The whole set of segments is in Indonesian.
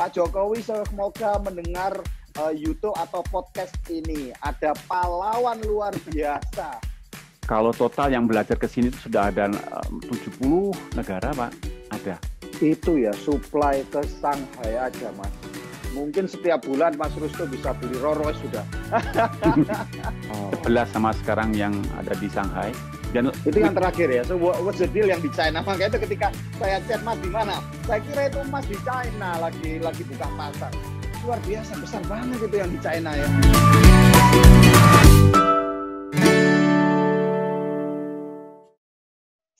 Pak Jokowi semoga mendengar YouTube atau podcast ini. Ada pahlawan luar biasa. Kalau total yang belajar ke sini sudah ada 70 negara, Pak. Ada. Itu ya, supply ke Shanghai aja, Mas. Mungkin setiap bulan Mas Rusto bisa beli Rolls sudah. 11 sama sekarang yang ada di Shanghai. Dan itu yang terakhir ya, so what's the deal yang di China. Makanya itu ketika saya chat Mas di mana, saya kira itu Mas di China lagi buka pasar. Luar biasa, besar banget itu yang di China ya.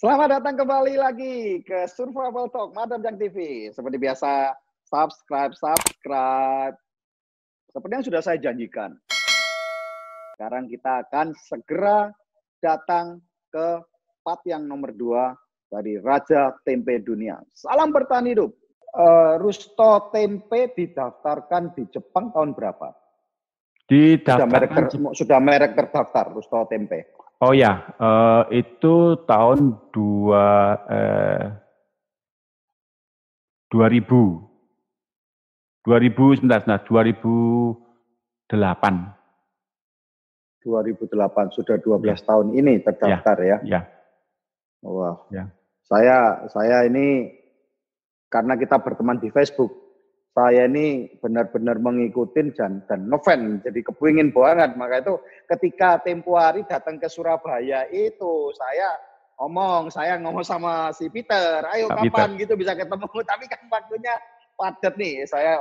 Selamat datang kembali lagi ke Survival Talk Madam Jang TV. Seperti biasa, subscribe. Seperti yang sudah saya janjikan. Sekarang kita akan segera datang ke part yang nomor 2 dari Raja Tempe Dunia. Salam bertahan hidup. Rusto Tempe didaftarkan di Jepang tahun berapa? Sudah merek terdaftar Rusto Tempe. Oh ya, itu tahun 2019. Nah, 2008. 2008, sudah 12 tahun ini terdaftar ya. Wah. Ya. Saya ini karena kita berteman di Facebook, saya ini benar-benar mengikuti dan ngefans, jadi kepingin banget. Maka itu ketika tempo hari datang ke Surabaya itu saya ngomong sama si Peter, ayo Pak kapan Peter gitu bisa ketemu, tapi kan waktunya padat nih. Saya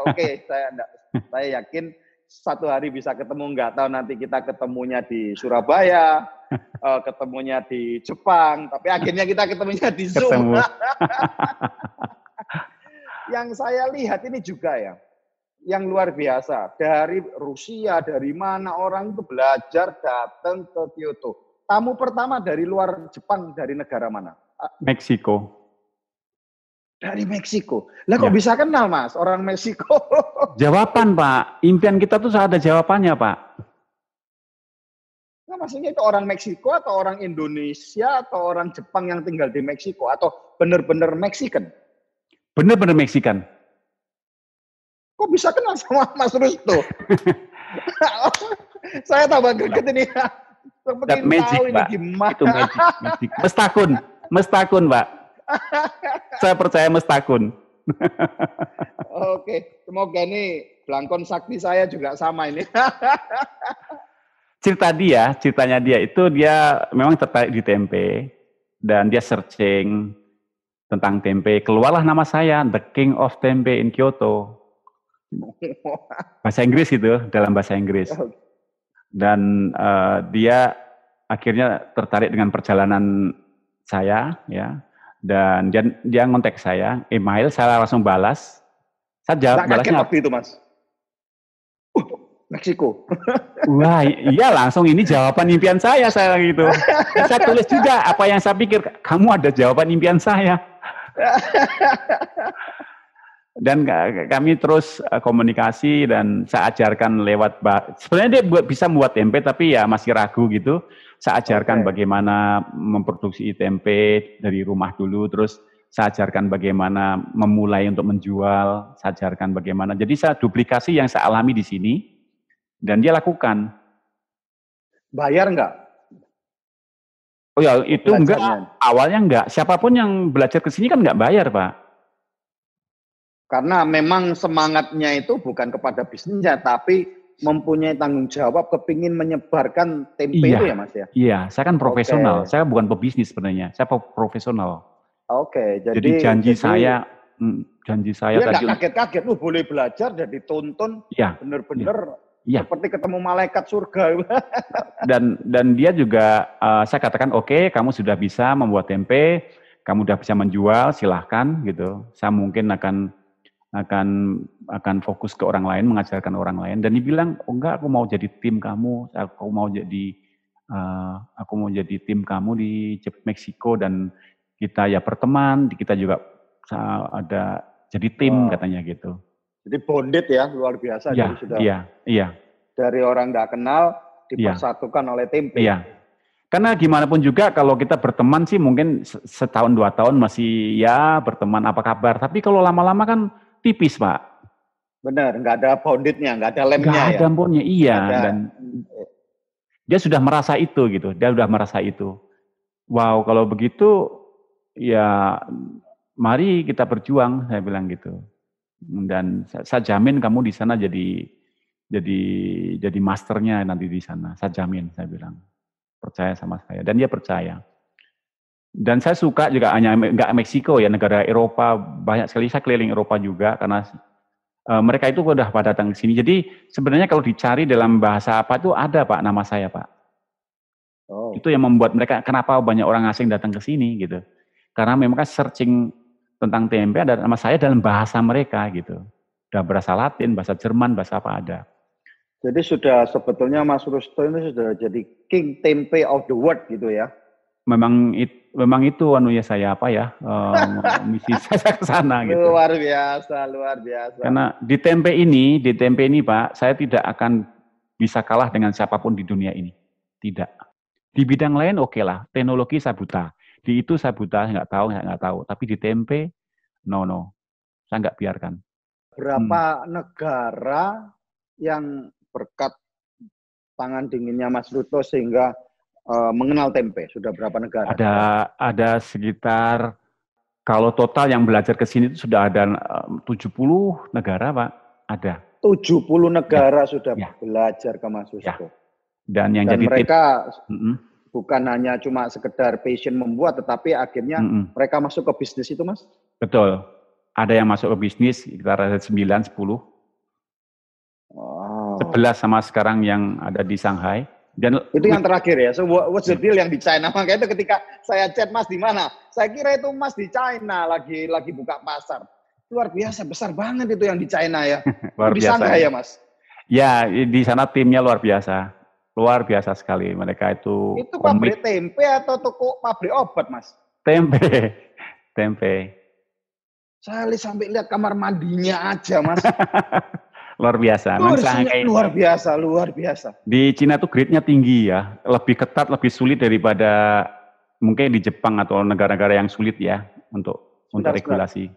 yakin satu hari bisa ketemu, nggak tahu nanti kita ketemunya di Surabaya, ketemunya di Jepang, tapi akhirnya kita ketemunya di Zoom. Yang saya lihat ini juga ya, yang luar biasa, dari Rusia, dari mana orang itu belajar datang ke Kyoto. Tamu pertama dari luar Jepang, dari negara mana? Meksiko. Dari Meksiko. Lah kok bisa kenal Mas, orang Meksiko? Jawaban Pak, impian kita tuh ada jawabannya Pak. Nah, maksudnya itu orang Meksiko atau orang Indonesia atau orang Jepang yang tinggal di Meksiko atau benar-benar Meksikan? Benar-benar Meksikan. Kok bisa kenal sama Mas Rusto? Saya tambah greget ini. That magic Pak, itu magic. Mestakun Pak. Saya percaya mestakun. Oke, semoga ini belangkon sakti saya juga sama ini. Ceritanya dia itu dia memang tertarik di tempe dan dia searching tentang tempe. Keluarlah nama saya, The King of Tempe in Kyoto. Bahasa Inggris itu, dalam bahasa Inggris. Dan dia akhirnya tertarik dengan perjalanan saya, ya. Dan dia ngontek saya, email, saya langsung balas. Saya jawab balasnya waktu itu Mas. Meksiko. Wah, iya langsung ini jawaban impian saya gitu. Dan saya tulis juga apa yang saya pikir, kamu ada jawaban impian saya. Dan kami terus komunikasi dan saya ajarkan lewat, sebenarnya dia bisa membuat tempe tapi ya masih ragu gitu. Saya ajarkan bagaimana memproduksi tempe dari rumah dulu, terus saya ajarkan bagaimana memulai untuk menjual, saya ajarkan bagaimana. Jadi saya duplikasi yang saya alami di sini dan dia lakukan. Bayar nggak? Oh ya, itu enggak, awalnya enggak. Siapapun yang belajar ke sini kan enggak bayar, Pak. Karena memang semangatnya itu bukan kepada bisnisnya, tapi mempunyai tanggung jawab, kepingin menyebarkan tempe itu ya Mas ya? Iya, saya kan profesional, saya bukan pebisnis sebenarnya, saya profesional. Jadi janji saya dia nggak kaget-kaget, boleh belajar dan ditonton, bener-bener seperti ketemu malaikat surga. dan dia juga, saya katakan oke, kamu sudah bisa membuat tempe, kamu sudah bisa menjual, silahkan gitu. Saya mungkin akan fokus ke orang lain, mengajarkan orang lain. Dan dibilang, oh enggak, aku mau jadi tim kamu, aku mau jadi tim kamu di Meksiko dan kita ya berteman, kita juga ada jadi tim katanya gitu. Jadi bonded ya, luar biasa. Iya, iya. Dari orang nggak kenal dipersatukan oleh tempe. Iya. Karena gimana pun juga kalau kita berteman sih mungkin setahun 2 tahun masih ya berteman apa kabar. Tapi kalau lama-lama kan tipis Pak. Benar, nggak ada bondednya, nggak ada lemnya ya. Nggak ada bondnya, iya. Ada. Dan dia sudah merasa itu gitu, dia sudah merasa itu. Wow, kalau begitu ya mari kita berjuang, saya bilang gitu. Dan saya jamin kamu di sana jadi masternya nanti di sana. Saya jamin, saya bilang. Percaya sama saya. Dan dia percaya. Dan saya suka juga hanya nggak Meksiko ya, negara Eropa banyak sekali. Saya keliling Eropa juga karena mereka itu udah pada datang ke sini. Jadi sebenarnya kalau dicari dalam bahasa apa itu ada Pak nama saya Pak. Oh. Itu yang membuat mereka kenapa banyak orang asing datang ke sini gitu. Karena memang searching tentang tempe ada nama saya dalam bahasa mereka gitu. Udah bahasa Latin, bahasa Jerman, bahasa apa ada. Jadi sudah sebetulnya Mas Rusto ini sudah jadi king tempe of the world gitu ya. Memang itu anunya saya apa ya misi saya ke sana gitu. Luar biasa. Karena di tempe ini Pak, saya tidak akan bisa kalah dengan siapapun di dunia ini. Tidak. Di bidang lain oke lah, teknologi saya buta. Di itu saya buta, nggak tahu. Tapi di tempe, no, saya nggak biarkan. Berapa negara yang berkat tangan dinginnya Mas Ruto sehingga mengenal tempe? Sudah berapa negara? Ada sekitar, kalau total yang belajar ke sini itu sudah ada 70 negara Pak, ada. 70 negara sudah belajar ke Mas Ruto. Ya. Dan yang jadi mereka bukan hanya cuma sekedar passion membuat, tetapi akhirnya mereka masuk ke bisnis itu Mas? Betul. Ada yang masuk ke bisnis, sekitar ada 9-10. 11 sama sekarang yang ada di Shanghai. Dan itu yang terakhir ya. So what's the deal yang di China? Makanya itu ketika saya chat Mas di mana? Saya kira itu Mas di China lagi buka pasar. Luar biasa, besar banget itu yang di China ya. Luar di biasa. Shanghai ya Mas? Ya, di sana timnya luar biasa. Luar biasa sekali. Mereka itu pabrik tempe atau toko pabrik obat Mas? Tempe. Saya sampai lihat kamar mandinya aja Mas. Luar biasa. Luar biasa. Di Cina tuh grade-nya tinggi ya, lebih ketat, lebih sulit daripada mungkin di Jepang atau negara-negara yang sulit ya untuk regulasi.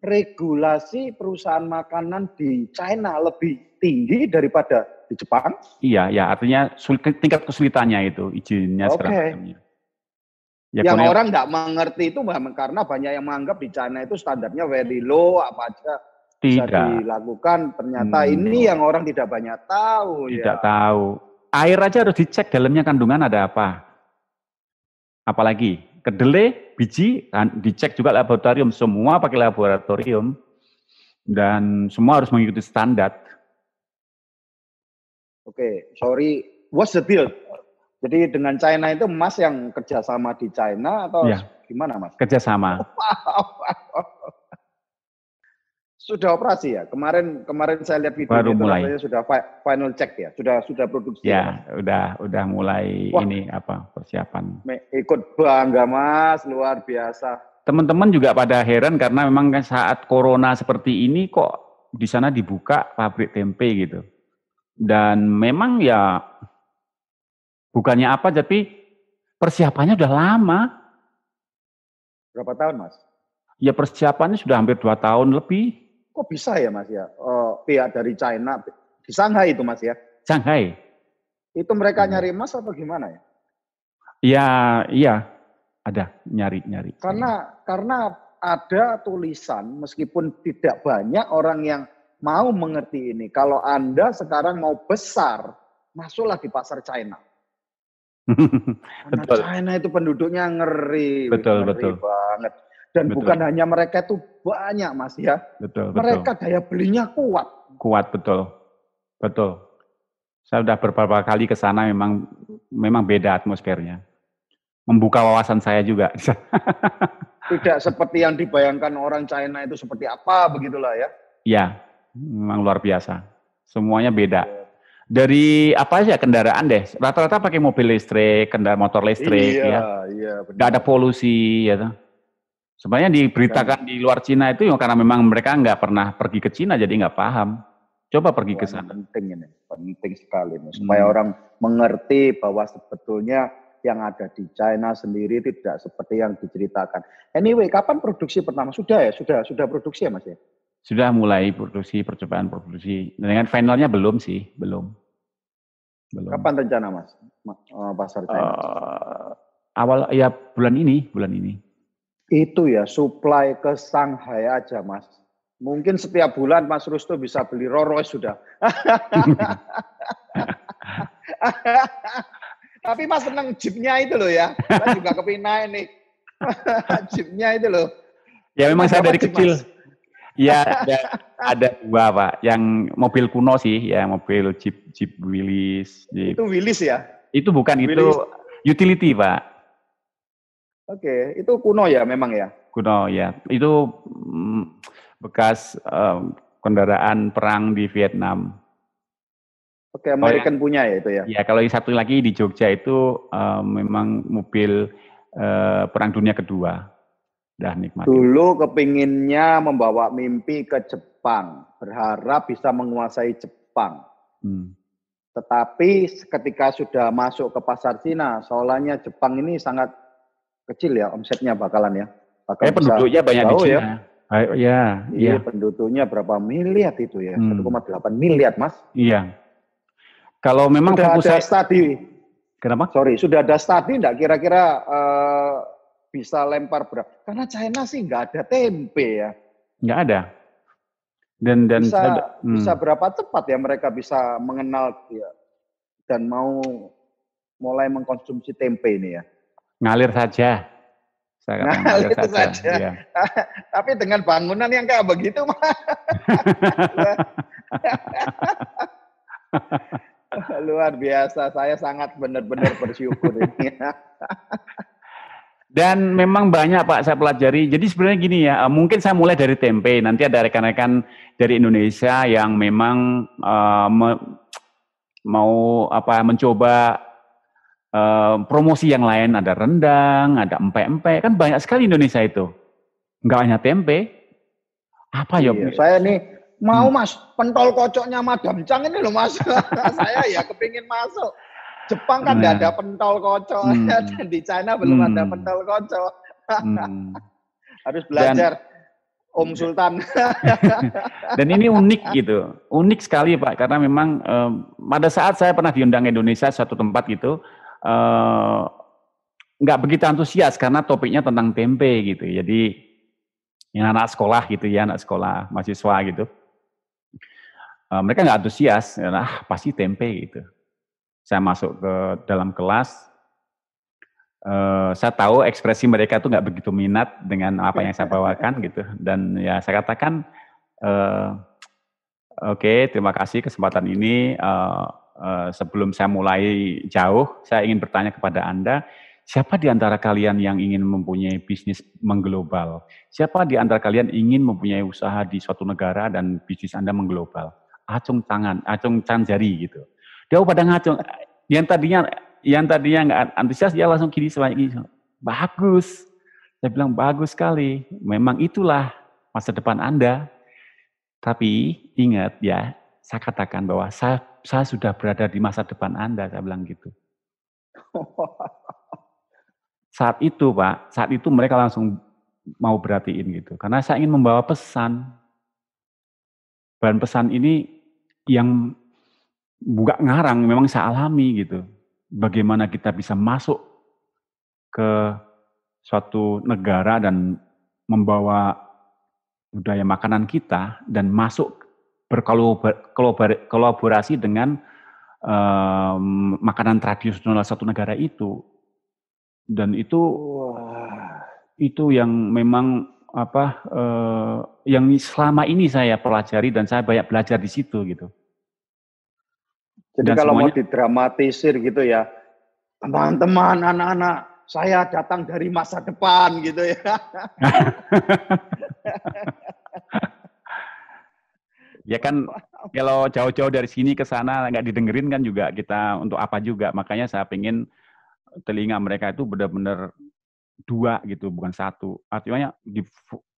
Regulasi perusahaan makanan di China lebih tinggi daripada di Jepang? Iya, ya artinya tingkat kesulitannya itu izinnya segala macamnya. Ya, yang orang nggak mengerti itu karena banyak yang menganggap di China itu standarnya very low, apa aja bisa dilakukan. Ternyata ini yang orang tidak banyak tahu. Tidak tahu. Air aja harus dicek dalamnya kandungan ada apa. Apalagi kedelai, biji, dicek juga laboratorium. Semua pakai laboratorium. Dan semua harus mengikuti standar. Oke, sorry. What's the deal? Jadi dengan China itu Mas yang kerjasama di China atau gimana Mas? Kerjasama. Sudah operasi ya? Kemarin saya lihat video baru mulai. Sudah final check ya? Sudah produksi. Ya, udah mulai. Wah, ini apa persiapan. Ikut bangga Mas, luar biasa. Teman-teman juga pada heran karena memang saat corona seperti ini kok di sana dibuka pabrik tempe gitu. Dan memang ya bukannya apa, tapi persiapannya udah lama. Berapa tahun Mas? Ya persiapannya sudah hampir 2 tahun lebih. Kok bisa ya Mas ya? Pihak dari China di Shanghai itu Mas ya? Shanghai. Itu mereka nyari emas atau gimana ya? Iya, ada nyari. Karena ada tulisan meskipun tidak banyak orang yang mau mengerti ini. Kalau Anda sekarang mau besar, masuklah di pasar China. Karena China itu penduduknya ngeri banget. Dan bukan hanya mereka itu banyak Mas ya. Mereka daya belinya kuat. Kuat, betul. Saya sudah beberapa kali ke sana, memang beda atmosfernya. Membuka wawasan saya juga. Tidak seperti yang dibayangkan orang China itu seperti apa begitulah ya. Iya, memang luar biasa. Semuanya beda. Dari apa aja kendaraan deh. Rata-rata pakai mobil listrik, motor listrik ya. Iya, nggak ada polusi ya. Sebenarnya diberitakan di luar Cina itu karena memang mereka nggak pernah pergi ke Cina jadi nggak paham. Coba pergi ke sana. Penting sekali supaya orang mengerti bahwa sebetulnya yang ada di China sendiri tidak seperti yang diceritakan. Anyway, kapan produksi pertama? Sudah ya? Sudah produksi ya Mas ya? Sudah mulai percobaan produksi. Dengan finalnya belum sih, belum. Kapan rencana Mas pasar China? Awal ya bulan ini. Itu ya supply ke Shanghai aja Mas. Mungkin setiap bulan Mas Rusto bisa beli Rolls sudah. Tapi Mas seneng jeepnya itu loh ya. Saya juga kepingin naik nih. Jeepnya itu loh. Ya memang saya dari kecil. Mas? Ya ada dua Pak. Yang mobil kuno sih, ya mobil Jeep Willys. Jeep. Itu Willys ya? Itu bukan, Willys. Itu utility Pak. Oke, itu kuno ya memang ya? Kuno ya. Itu bekas kendaraan perang di Vietnam. Oke, American punya ya itu ya? Ya, kalau yang satu lagi di Jogja itu memang mobil Perang Dunia Kedua. Dah nikmati. Dulu kepinginnya membawa mimpi ke Jepang, berharap bisa menguasai Jepang. Tetapi ketika sudah masuk ke pasar Cina, soalnya Jepang ini sangat kecil ya omsetnya bakalan ya. Penduduknya banyak di Cina. Ya. Iya, penduduknya berapa miliar itu ya? 1,8 miliar, Mas. Iya. Kalau memang sudah ada studi. Kenapa? Sorry, sudah ada studi enggak kira-kira bisa lempar berapa? Karena China sih nggak ada tempe ya. Nggak ada. Dan bisa berapa cepat ya mereka bisa mengenal ya, dan mau mulai mengkonsumsi tempe ini ya? Ngalir saja. Ngalir saja. Ya. Tapi dengan bangunan yang kayak begitu mah. Luar biasa. Saya sangat benar-benar bersyukur ini. Dan memang banyak Pak saya pelajari. Jadi sebenarnya gini ya, mungkin saya mulai dari tempe. Nanti ada rekan-rekan dari Indonesia yang memang mau mencoba promosi yang lain. Ada rendang, ada empek-empek. Kan banyak sekali Indonesia itu. Enggak hanya tempe. Apa ya? Saya nih mau Mas, pentol kocoknya Madam Chang ini loh Mas. Saya ya kepingin masuk. Jepang kan nggak ada pentol kocok, dan di China belum ada pentol kocok. Harus belajar Om Sultan. Dan ini unik gitu, unik sekali Pak, karena memang pada saat saya pernah diundang Indonesia suatu tempat gitu, nggak begitu antusias karena topiknya tentang tempe gitu. Jadi yang anak sekolah gitu ya, anak sekolah mahasiswa gitu, mereka nggak antusias, pasti tempe gitu. Saya masuk ke dalam kelas, saya tahu ekspresi mereka itu nggak begitu minat dengan apa yang saya bawakan gitu, dan ya saya katakan, oke, terima kasih kesempatan ini. Sebelum saya mulai jauh, saya ingin bertanya kepada Anda, siapa di antara kalian yang ingin mempunyai bisnis mengglobal? Siapa di antara kalian ingin mempunyai usaha di suatu negara dan bisnis Anda mengglobal? Acung jari gitu. Dia pada ngacung. Yang tadinya nggak antusias, dia langsung gini, bagus. Saya bilang bagus sekali. Memang itulah masa depan Anda. Tapi ingat ya, saya katakan bahwa saya sudah berada di masa depan Anda. Saya bilang gitu. Saat itu Pak, saat itu mereka langsung mau perhatiin gitu. Karena saya ingin membawa pesan. Dan pesan ini yang bukan ngarang, memang saya alami gitu. Bagaimana kita bisa masuk ke suatu negara dan membawa budaya makanan kita dan masuk berkolaborasi dengan makanan tradisional satu negara itu. Dan itu yang memang yang selama ini saya pelajari dan saya banyak belajar di situ gitu. Jadi dan kalau semuanya, mau didramatisir gitu ya, teman-teman, anak-anak, saya datang dari masa depan gitu ya. Ya kan, kalau jauh-jauh dari sini ke sana nggak didengerin kan juga kita untuk apa juga. Makanya saya pengen telinga mereka itu benar-benar dua gitu, bukan satu. Artinya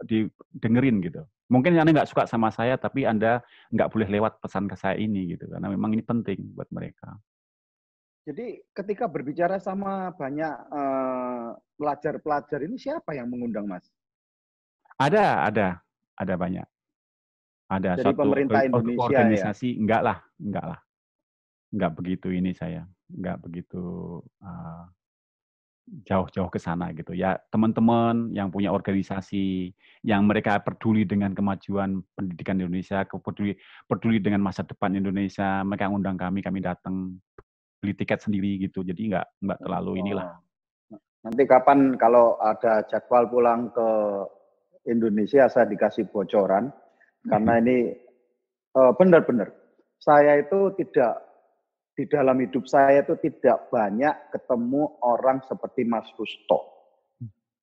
didengerin gitu. Mungkin Anda nggak suka sama saya, tapi Anda nggak boleh lewat pesan ke saya ini gitu, karena memang ini penting buat mereka. Jadi ketika berbicara sama banyak pelajar-pelajar ini siapa yang mengundang Mas? Ada banyak. Ada dari pemerintah Indonesia organisasi, ya? Enggak lah. Enggak begitu ini saya. Enggak begitu jauh-jauh ke sana gitu ya. Teman-teman yang punya organisasi, yang mereka peduli dengan kemajuan pendidikan Indonesia, peduli dengan masa depan Indonesia, mereka undang kami datang, beli tiket sendiri gitu. Jadi enggak terlalu inilah. Nanti kapan kalau ada jadwal pulang ke Indonesia saya dikasih bocoran, karena ini benar-benar saya itu tidak, di dalam hidup saya itu tidak banyak ketemu orang seperti Mas Rusto.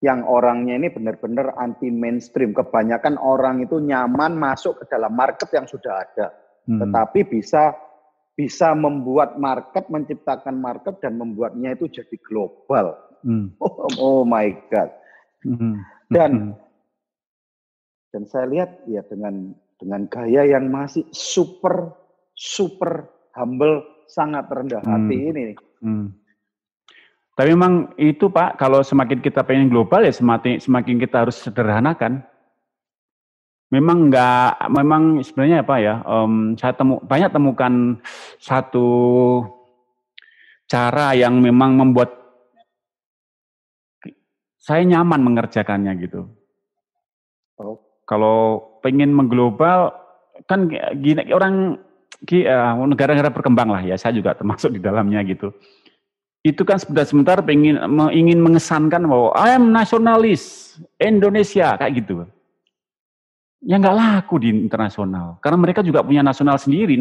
Yang orangnya ini benar-benar anti mainstream. Kebanyakan orang itu nyaman masuk ke dalam market yang sudah ada. Tetapi bisa membuat market, menciptakan market dan membuatnya itu jadi global. Oh my God. Dan saya lihat ya dengan gaya yang masih super humble, sangat rendah hati ini. Tapi memang itu Pak, kalau semakin kita pengen global ya semakin kita harus sederhanakan. Memang sebenarnya apa ya? Saya banyak temukan satu cara yang memang membuat saya nyaman mengerjakannya gitu. Kalau pengen mengglobal kan gini orang negara-negara berkembang lah ya, saya juga termasuk di dalamnya gitu. Itu kan sebentar ingin mengesankan bahwa I am nasionalis Indonesia kayak gitu. Ya nggak laku di internasional, karena mereka juga punya nasionalis sendiri,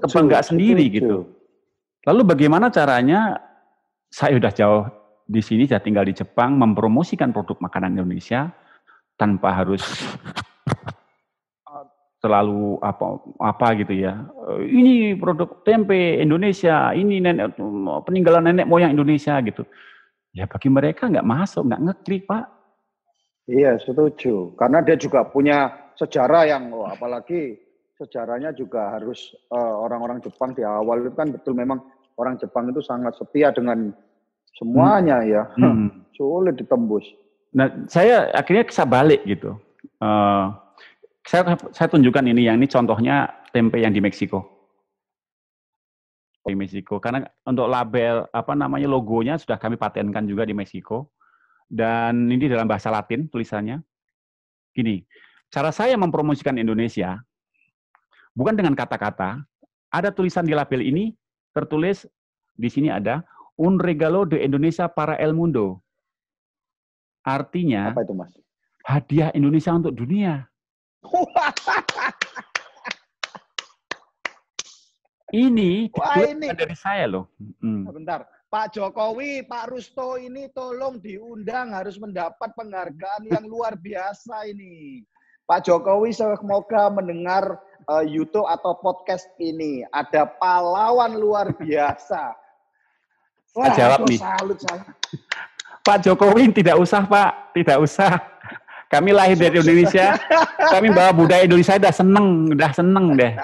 kebanggaan sendiri gitu. Lalu bagaimana caranya? Saya udah jauh di sini, saya tinggal di Jepang, mempromosikan produk makanan Indonesia tanpa harus selalu apa gitu ya. Ini produk tempe Indonesia, ini peninggalan nenek moyang Indonesia gitu. Ya bagi mereka nggak masuk, nggak ngeklik Pak. Iya setuju, karena dia juga punya sejarah yang, apalagi sejarahnya juga harus orang-orang Jepang di awal itu kan betul memang orang Jepang itu sangat setia dengan semuanya ya, sulit ditembus. Nah saya akhirnya bisa balik gitu. Saya tunjukkan ini contohnya tempe yang di Meksiko. Di Meksiko, karena untuk label logonya sudah kami patenkan juga di Meksiko. Dan ini dalam bahasa Latin tulisannya. Gini, cara saya mempromosikan Indonesia bukan dengan kata-kata. Ada tulisan di label ini tertulis di sini ada un regalo de Indonesia para el mundo. Artinya apa itu, Mas? Hadiah Indonesia untuk dunia. Ini dari saya loh. Sebentar, Pak Jokowi, Pak Rusto ini tolong diundang, harus mendapat penghargaan yang luar biasa ini. Pak Jokowi semoga mendengar YouTube atau podcast ini. Ada pahlawan luar biasa. Wah, jawab nih. Salut saya. Pak Jokowi tidak usah Pak, tidak usah. Kami lahir dari Indonesia, kami bawa budaya Indonesia udah seneng deh.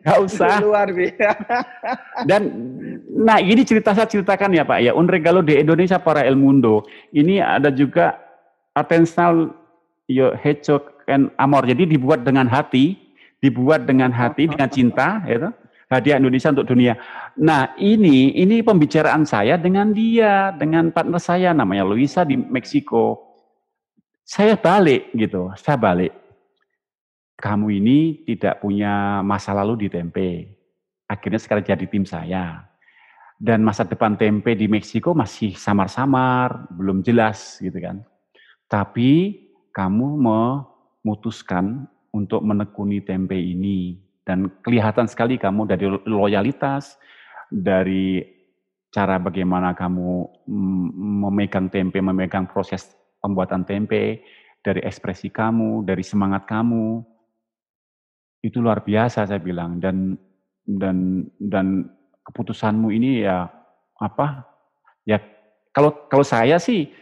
Gak usah. Luar biasa. Dan nah ini saya ceritakan ya Pak ya, un regalo de Indonesia para el mundo. Ini ada juga Atentional hecho and amor. Jadi dibuat dengan hati, dengan cinta, ya, hadiah Indonesia untuk dunia. Nah ini pembicaraan saya dengan dia, dengan partner saya namanya Luisa di Meksiko. Saya balik. Kamu ini tidak punya masa lalu di tempe. Akhirnya sekarang jadi tim saya. Dan masa depan tempe di Meksiko masih samar-samar, belum jelas gitu kan. Tapi kamu memutuskan untuk menekuni tempe ini. Dan kelihatan sekali kamu dari loyalitas, dari cara bagaimana kamu memegang tempe, memegang proses pembuatan tempe, dari ekspresi kamu, dari semangat kamu. Itu luar biasa saya bilang, dan keputusanmu ini ya kalau saya sih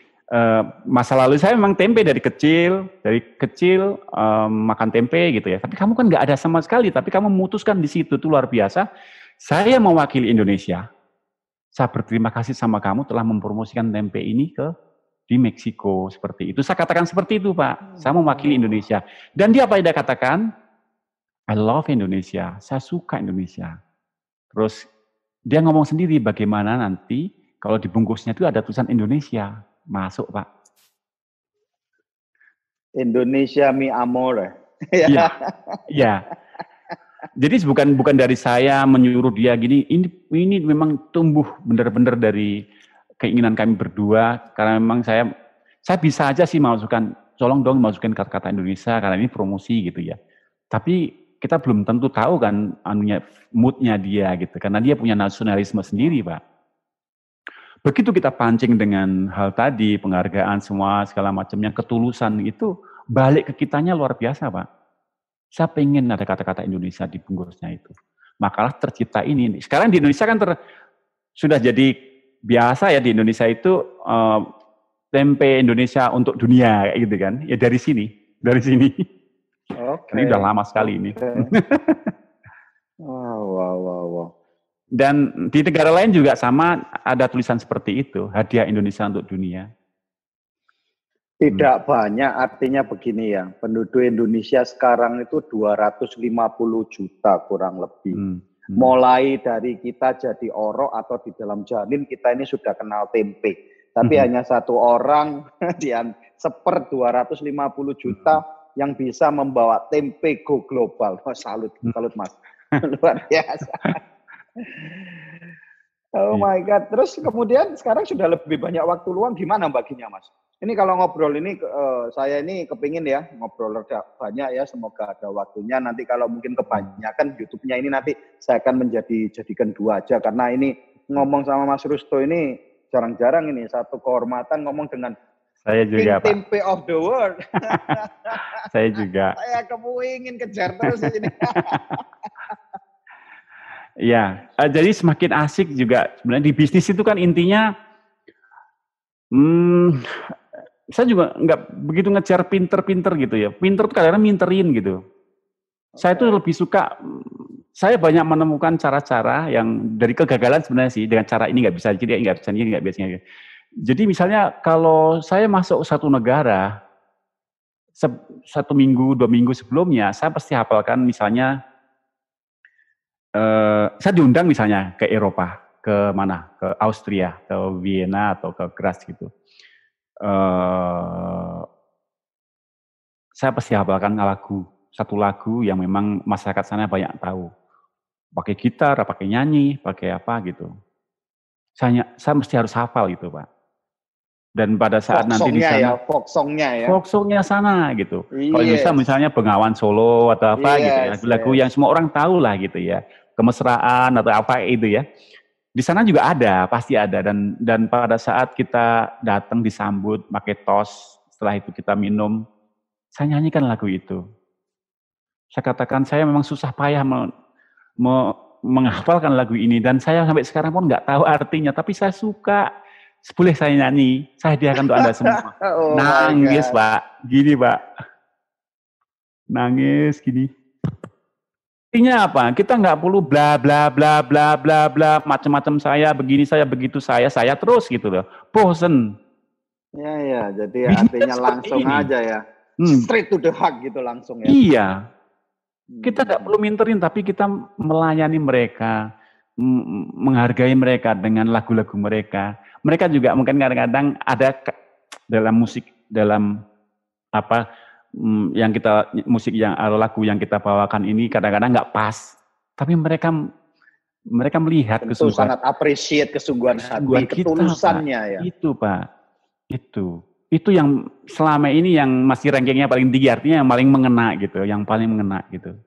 masa lalu saya memang tempe dari kecil makan tempe gitu ya, tapi kamu kan nggak ada sama sekali, tapi kamu memutuskan di situ, itu luar biasa. Saya mewakili Indonesia, saya berterima kasih sama kamu telah mempromosikan tempe ini ke di Meksiko seperti itu. Saya katakan seperti itu, Pak. Saya mewakili Indonesia. Dan dia apa yang dia katakan? I love Indonesia. Saya suka Indonesia. Terus dia ngomong sendiri bagaimana nanti kalau dibungkusnya itu ada tulisan Indonesia. Masuk, Pak. Indonesia mi amore. Iya. Iya. Jadi bukan dari saya menyuruh dia gini, ini memang tumbuh benar-benar dari keinginan kami berdua, karena memang saya bisa aja sih masukkan, tolong dong masukin kata-kata Indonesia karena ini promosi gitu ya. Tapi kita belum tentu tahu kan moodnya dia gitu, karena dia punya nasionalisme sendiri, Pak. Begitu kita pancing dengan hal tadi, penghargaan semua segala macamnya, ketulusan itu balik ke kitanya luar biasa, Pak. Saya pengen ada kata-kata Indonesia di bungkusnya itu. Makalah tercipta ini. Sekarang di Indonesia kan sudah jadi biasa ya di Indonesia itu tempe Indonesia untuk dunia kayak gitu kan. Ya dari sini. Ini udah lama sekali ini. Wow. Dan di negara lain juga sama ada tulisan seperti itu, hadiah Indonesia untuk dunia. Tidak banyak, artinya begini ya, penduduk Indonesia sekarang itu 250 juta kurang lebih. Mulai dari kita jadi orok atau di dalam janin, kita ini sudah kenal tempe. Tapi hanya satu orang, seper 250 juta yang bisa membawa tempe go global. Oh, salut Mas. Luar biasa. Oh my God. Terus kemudian sekarang sudah lebih banyak waktu luang, gimana baginya Mas? Ini kalau ngobrol ini, saya ini kepingin ya, ngobrol banyak ya, semoga ada waktunya. Nanti kalau mungkin kebanyakan YouTube-nya ini nanti saya akan jadikan 2 aja. Karena ini ngomong sama Mas Rusto ini jarang-jarang ini, satu kehormatan ngomong dengan saya juga, Pak. Tempe of the world. Saya juga. Saya ingin kejar terus ini. Iya, jadi semakin asik juga. Sebenarnya di bisnis itu kan intinya, saya juga nggak begitu ngejar pinter-pinter gitu ya. Pinter tuh kadang-kadang minterin gitu. Saya tuh lebih suka, saya banyak menemukan cara-cara yang dari kegagalan sebenarnya sih, dengan cara ini nggak bisa, jadi nggak bisa. Jadi misalnya kalau saya masuk satu negara, 1 minggu, 2 minggu sebelumnya, saya pasti hafalkan misalnya, saya diundang misalnya ke Eropa, ke mana? Ke Austria, ke Vienna atau ke Graz gitu. Saya pasti hafalkan satu lagu yang memang masyarakat sana banyak tahu. Pakai gitar, pakai nyanyi, pakai apa gitu. Saya mesti harus hafal gitu, Pak. Dan pada saat nanti di sana, folk songnya sana gitu. Kalau Indonesia misalnya Bengawan Solo atau apa gitu ya, lagu-lagu yang semua orang tahu lah gitu ya, kemesraan atau apa itu ya. Di sana juga ada, pasti ada. Dan pada saat kita datang disambut pakai tos, setelah itu kita minum, saya nyanyikan lagu itu. Saya katakan saya memang susah payah menghafalkan lagu ini, dan saya sampai sekarang pun nggak tahu artinya, tapi saya suka. Boleh saya nyanyi, saya hadiahkan untuk Anda semua. Nangis, Pak. Gini, Pak. Nangis, gini. Artinya apa? Kita nggak perlu bla bla bla bla bla bla macam-macam saya begini saya begitu saya terus gitu loh. Bosen. Ya, jadi artinya langsung aja ya. Straight to the heart gitu langsung ya. Iya. Kita nggak perlu minterin, tapi kita melayani mereka, menghargai mereka dengan lagu-lagu mereka. Mereka juga mungkin kadang-kadang ada dalam musik, dalam apa yang kita musik yang lagu yang kita bawakan ini kadang-kadang nggak pas, tapi mereka melihat kesungguhan, sangat appreciate kesungguhan hati, ketulusannya ya. Itu Pak, itu yang selama ini yang masih rankingnya paling tinggi, artinya yang paling mengena gitu,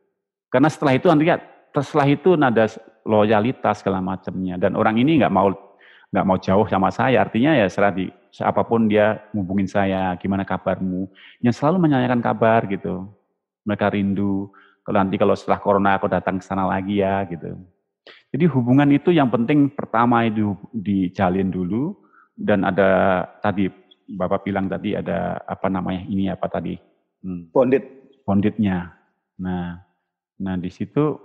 Karena setelah itu ada loyalitas segala macamnya, dan orang ini nggak mau jauh sama saya, artinya ya apapun dia hubungin saya, gimana kabarmu, yang selalu menanyakan kabar gitu. Mereka rindu, kalau setelah corona aku datang ke sana lagi ya gitu. Jadi hubungan itu yang penting pertama itu dijalin dulu, dan ada tadi Bapak bilang tadi ada bonditnya. Nah di situ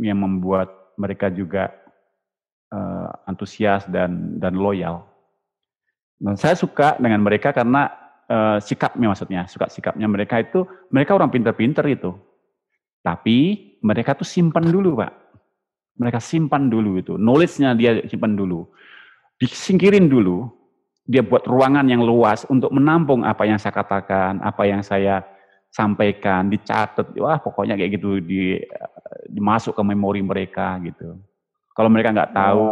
yang membuat mereka juga antusias dan loyal. Nah, saya suka dengan mereka karena sikapnya, maksudnya suka sikapnya mereka itu, mereka orang pinter-pinter itu. Tapi mereka tuh simpan dulu, Pak. Mereka simpan dulu itu, knowledge-nya dia simpan dulu. Disingkirin dulu, dia buat ruangan yang luas untuk menampung apa yang saya katakan, apa yang saya sampaikan, dicatat. Wah, pokoknya kayak gitu, dimasuk ke memori mereka gitu. Kalau mereka nggak tahu,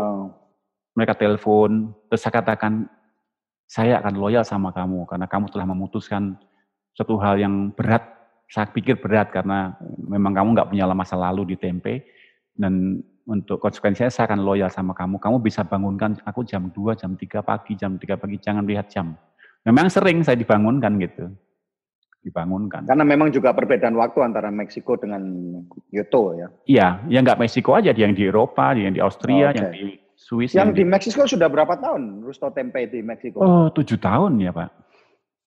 mereka telepon, terus saya katakan, saya akan loyal sama kamu karena kamu telah memutuskan suatu hal yang berat. Saya pikir berat karena memang kamu nggak punya masa lalu di Tempe, dan untuk konsekuensinya saya akan loyal sama kamu. Kamu bisa bangunkan aku jam 2, jam 3 pagi, jangan lihat jam. Memang sering saya dibangunkan gitu. Dibangunkan. Karena memang juga perbedaan waktu antara Meksiko dengan Kyoto ya. Iya, ya nggak Meksiko aja, yang di Eropa, yang di Austria, yang di Swiss. Yang di Meksiko sudah berapa tahun Rusto Tempe di Meksiko? Oh, 7 tahun ya Pak.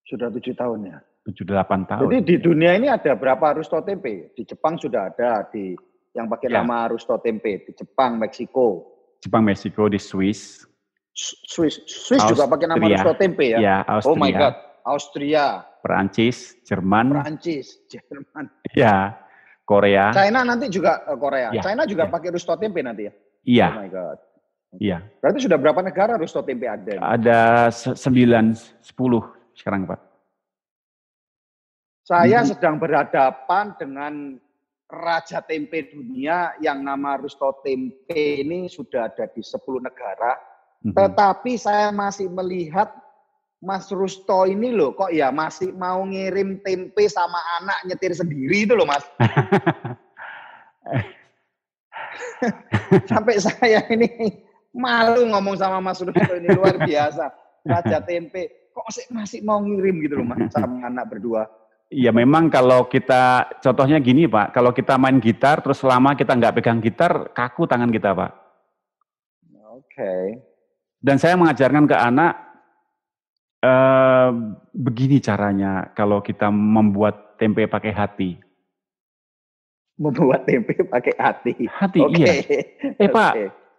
Sudah 7 tahun ya? 7-8 tahun. Jadi di dunia ini ada berapa Rusto Tempe? Di Jepang sudah ada, yang pakai nama Rusto Tempe. Di Jepang, Meksiko. Jepang, Meksiko, di Swiss. Swiss juga pakai nama Rusto Tempe ya? Ya, Austria. Oh my God, Austria. Perancis, Jerman. Ya, Korea. China nanti juga Korea. Ya, China juga pakai Rusto Tempe nanti ya? Iya. Oh my God. Iya. Berarti sudah berapa negara Rusto Tempe ada? Ada 9-10 sekarang Pak. Saya sedang berhadapan dengan Raja Tempe dunia yang nama Rusto Tempe ini sudah ada di 10 negara. Tetapi saya masih melihat Mas Rusto ini loh, kok ya masih mau ngirim tempe sama anak nyetir sendiri itu loh Mas. Sampai saya ini malu ngomong sama Mas Rusto ini, luar biasa. Raja Tempe, kok masih mau ngirim gitu loh Mas sama anak berdua. Iya memang kalau kita, contohnya gini Pak, kalau kita main gitar terus lama kita nggak pegang gitar, kaku tangan kita Pak. Oke. Dan saya mengajarkan ke anak, begini caranya kalau kita membuat tempe pakai hati. Membuat tempe pakai hati? Hati, iya. Pak,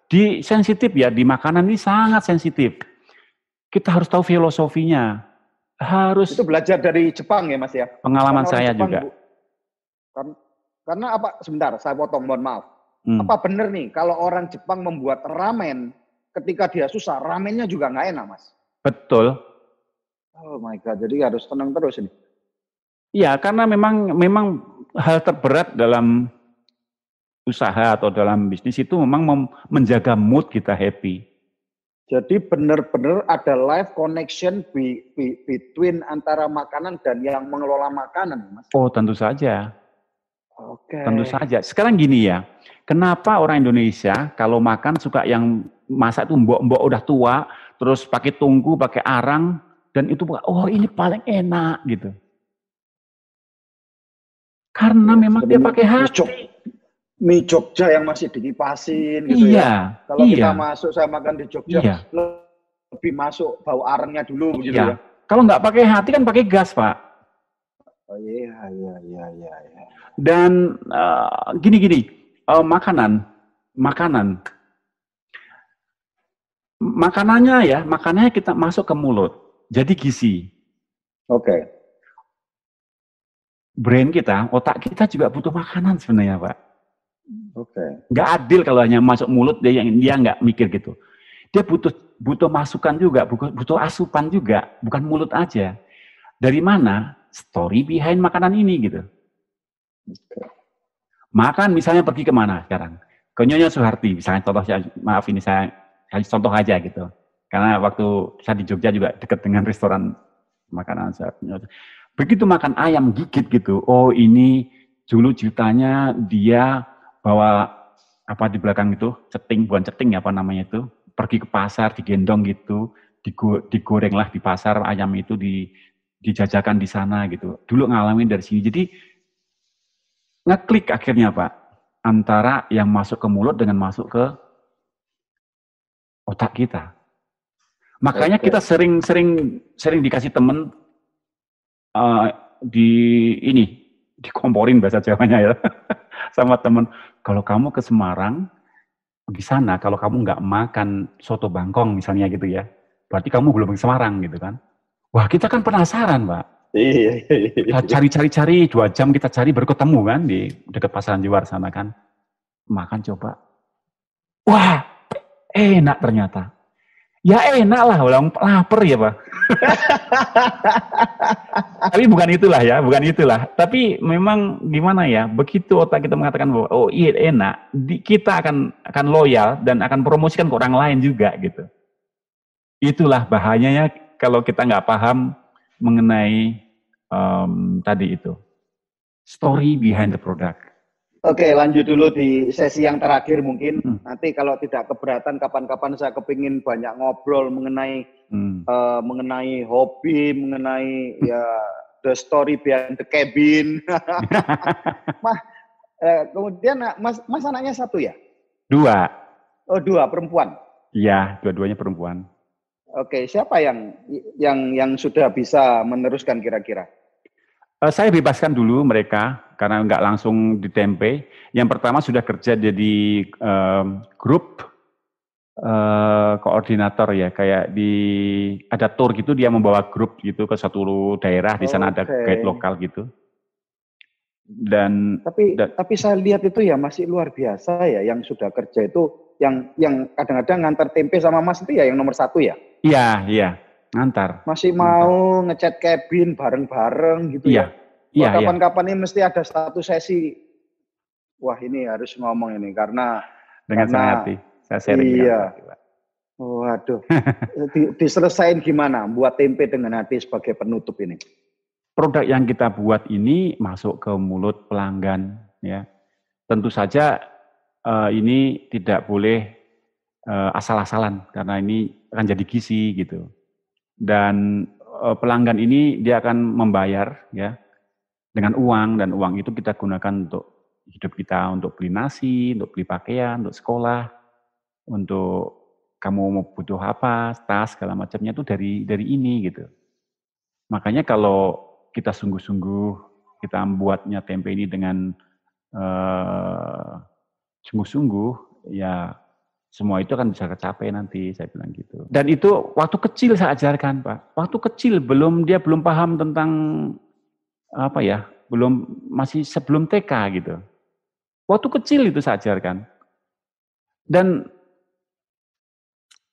di sensitif ya, di makanan ini sangat sensitif. Kita harus tahu filosofinya. Harus. Itu belajar dari Jepang ya Mas ya? Pengalaman saya Jepang, juga. Karena apa? Sebentar, saya potong, mohon maaf. Apa benar nih kalau orang Jepang membuat ramen, ketika dia susah, ramennya juga nggak enak Mas? Betul. Oh my God, jadi harus tenang terus ini. Iya, karena memang hal terberat dalam usaha atau dalam bisnis itu memang menjaga mood kita happy. Jadi benar-benar ada live connection between antara makanan dan yang mengelola makanan, Mas. Oh, tentu saja. Oke. Tentu saja. Sekarang gini ya, kenapa orang Indonesia kalau makan suka yang masak itu mbok-mbok udah tua, terus pakai tungku, pakai arang, dan itu oh ini paling enak gitu. Karena memang dia pakai hati. Mie Jogja yang masih dikipasin gitu ya. Kalau kita masuk, saya makan di Jogja, lebih masuk bau arangnya dulu gitu ya. Kalau nggak pakai hati kan pakai gas Pak. Oh iya. Dan gini, makanannya kita masuk ke mulut, jadi gizi. Oke. Brain kita, otak kita juga butuh makanan sebenarnya Pak. Oke. Nggak adil kalau hanya masuk mulut dia nggak mikir gitu. Dia butuh masukan juga, butuh asupan juga, bukan mulut aja. Dari mana story behind makanan ini gitu. Makan misalnya pergi kemana sekarang? Ke Nyonya Suharti misalnya, maaf ini saya kasih contoh aja gitu. Karena waktu saya di Jogja juga dekat dengan restoran makanan saya. Begitu makan ayam gigit gitu, oh ini dulu ceritanya dia bawa apa di belakang itu, bukan ceting ya apa namanya itu, pergi ke pasar digendong gitu, digorenglah di pasar ayam itu, dijajakan di sana gitu. Dulu ngalamin dari sini, jadi ngeklik akhirnya Pak, antara yang masuk ke mulut dengan masuk ke otak kita. Makanya kita sering dikasih temen dikomporin bahasa Jawanya ya sama temen, kalau kamu ke Semarang di sana, kalau kamu nggak makan soto Bangkong misalnya gitu ya, berarti kamu belum ke Semarang gitu kan. Wah, kita kan penasaran, Pak. Iya. Kita cari-cari 2 jam kita cari baru ketemu kan di dekat Pasaran Juar sana kan. Makan coba. Wah, enak ternyata. Ya enak lah, orang lapar ya Pak. Tapi bukan itulah. Tapi memang gimana ya, begitu otak kita mengatakan bahwa oh iya enak, kita akan loyal dan akan promosikan ke orang lain juga gitu. Itulah bahayanya kalau kita nggak paham mengenai tadi itu story behind the product. Oke, lanjut dulu di sesi yang terakhir mungkin. Nanti kalau tidak keberatan, kapan-kapan saya kepingin banyak ngobrol mengenai mengenai hobi, mengenai ya the story behind the cabin. Kemudian Mas anaknya 1 ya? 2. Oh 2 perempuan. Iya, dua-duanya perempuan. Oke, siapa yang sudah bisa meneruskan kira-kira? Saya bebaskan dulu mereka karena nggak langsung ditempe. Yang pertama sudah kerja jadi grup koordinator ya, kayak ada tour gitu, dia membawa grup gitu ke suatu daerah, di sana ada guide lokal gitu. Dan tapi saya lihat itu ya masih luar biasa ya, yang sudah kerja itu yang kadang-kadang ngantar tempe sama Mas itu ya yang nomor 1 ya? Iya, ngantar. Masih mau ngecat cabin bareng-bareng gitu ya. Iya. Kapan-kapan ini mesti ada 1 sesi. Wah ini harus ngomong ini karena senang hati. Saya sharing. Iya. Waduh. Diselesain gimana buat tempe dengan hati sebagai penutup ini? Produk yang kita buat ini masuk ke mulut pelanggan ya. Tentu saja ini tidak boleh asal-asalan karena ini akan jadi gizi gitu. Dan pelanggan ini dia akan membayar ya dengan uang, dan uang itu kita gunakan untuk hidup kita, untuk beli nasi, untuk beli pakaian, untuk sekolah, untuk kamu mau butuh apa, tas segala macamnya itu dari ini gitu. Makanya kalau kita sungguh-sungguh kita membuatnya tempe ini dengan sungguh-sungguh ya semua itu akan bisa tercapai nanti, saya bilang gitu. Dan itu waktu kecil saya ajarkan, Pak. Waktu kecil dia belum paham tentang apa ya, masih sebelum TK gitu. Waktu kecil itu saya ajarkan. Dan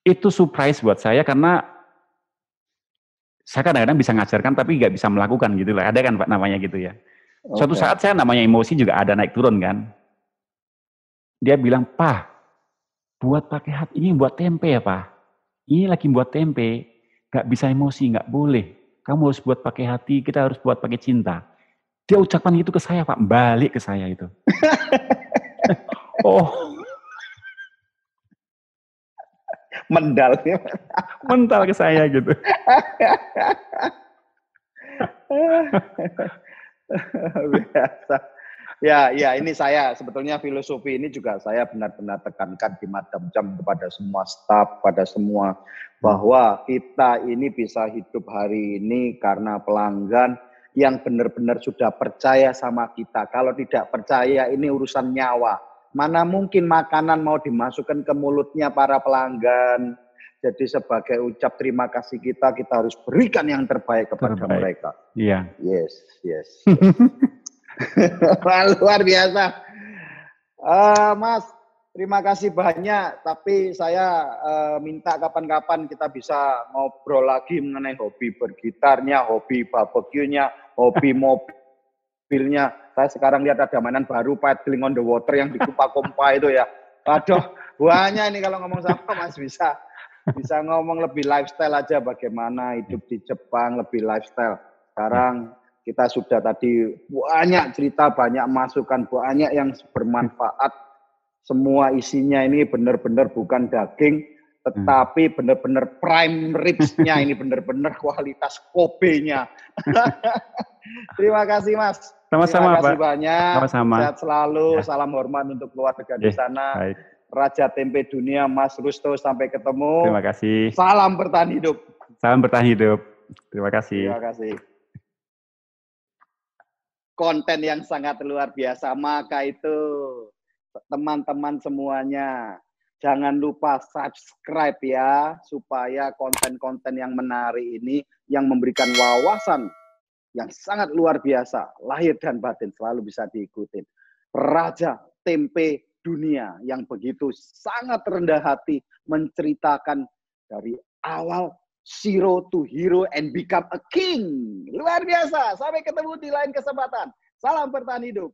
itu surprise buat saya karena saya kadang-kadang bisa ngajarkan tapi nggak bisa melakukan gitu lah. Ada kan Pak namanya gitu ya. Suatu saat saya namanya emosi juga ada naik turun kan. Dia bilang, "Pak, buat pakai hati, ini buat tempe ya Pak. Ini lagi buat tempe, nggak bisa emosi, nggak boleh. Kamu harus buat pakai hati, kita harus buat pakai cinta." Dia ucapan itu ke saya Pak, balik ke saya itu. Oh, mental ke saya gitu. Biasa. Ya, ini saya sebetulnya filosofi ini juga saya benar-benar tekankan di Madam Jam kepada semua staf, pada semua bahwa kita ini bisa hidup hari ini karena pelanggan yang benar-benar sudah percaya sama kita. Kalau tidak percaya ini urusan nyawa. Mana mungkin makanan mau dimasukkan ke mulutnya para pelanggan. Jadi sebagai ucap terima kasih kita harus berikan yang terbaik kepada mereka. Iya. Yes. Luar biasa. Mas, terima kasih banyak. Tapi saya minta kapan-kapan kita bisa ngobrol lagi mengenai hobi bergitarnya, hobi barbecue-nya, hobi mobilnya. Saya sekarang lihat ada mainan baru, paddling on the water yang dikumpa-kumpa itu ya. Aduh, banyak ini kalau ngomong sama Mas bisa ngomong lebih lifestyle aja, bagaimana hidup di Jepang, lebih lifestyle. Sekarang kita sudah tadi banyak cerita, banyak masukan, banyak yang bermanfaat. Semua isinya ini benar-benar bukan daging, tetapi benar-benar prime ribs-nya, ini benar-benar kualitas Kobe-nya. Terima kasih Mas. Sama-sama, terima kasih banyak. Sama-sama. Sehat selalu, salam hormat untuk keluarga di sana. Baik. Raja Tempe Dunia, Mas Rusto, sampai ketemu. Terima kasih. Salam bertahan hidup. Salam bertahan hidup. Terima kasih. Terima kasih. Konten yang sangat luar biasa, maka itu teman-teman semuanya, Jangan lupa subscribe ya, supaya konten-konten yang menarik ini, yang memberikan wawasan yang sangat luar biasa, lahir dan batin, selalu bisa diikutin. Raja tempe dunia yang begitu sangat rendah hati, menceritakan dari awal zero to hero and become a king. Luar biasa. Sampai ketemu di lain kesempatan. Salam bertahan hidup.